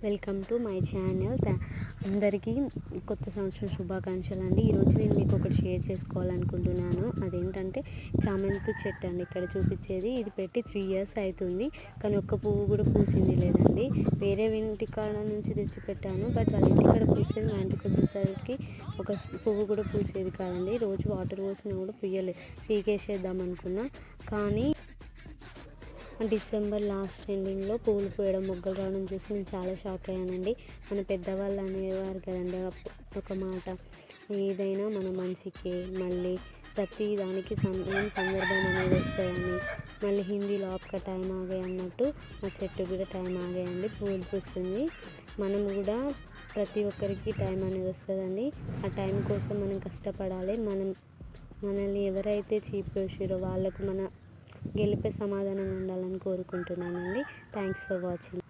Welcome to my channel. అందరికీ కొత్త సంవత్సరం శుభాకాంక్షలు అండి. ఈరోజు నేను మీకు ఒకటి షేర్ చేసుకోవాలనుకుంటున్నాను. అదేంటంటే చామంతి చెట్టు అండి. ఇక్కడ చూపించేది ఇది పెట్టి 3 years అవుతుంది, కానీ ఒక్క పువ్వు కూడా పూసింది లేదండి. వేరే ఇంటికాడ నుంచి తెచ్చి పెట్టాను, బట్ వాళ్ళ ఇంటికాడ పూసేది, మా ఇంటికి వచ్చేసరికి ఒక పువ్వు కూడా పూసేది కాదండి. రోజు వాటర్ పోసినా కూడా పీకేసేద్దాం అనుకున్నా, కానీ డిసెంబర్ లాస్ట్ ఎండింగ్లో పువ్వులు పూయడం, మొగ్గలు రావడం చూసి నేను చాలా షాక్ అయ్యానండి. మన పెద్దవాళ్ళు అనేవారు కదండి ఒక మాట, ఏదైనా మన మంచికే, మళ్ళీ ప్రతి దానికి సందర్భం అనేది వస్తాయని, మళ్ళీ హిందీలో ఆప్కా టైం ఆగే అన్నట్టు మా చెట్టు కూడా టైం ఆగాయండి, పువ్వులు పూస్తుంది. మనం కూడా ప్రతి ఒక్కరికి టైం అనేది వస్తుందండి. ఆ టైం కోసం మనం కష్టపడాలి. మనల్ని ఎవరైతే చీప్ చేసిరో వాళ్ళకు మన గెలిపే సమాధానంగా ఉండాలని కోరుకుంటున్నానండి. Thanks for watching.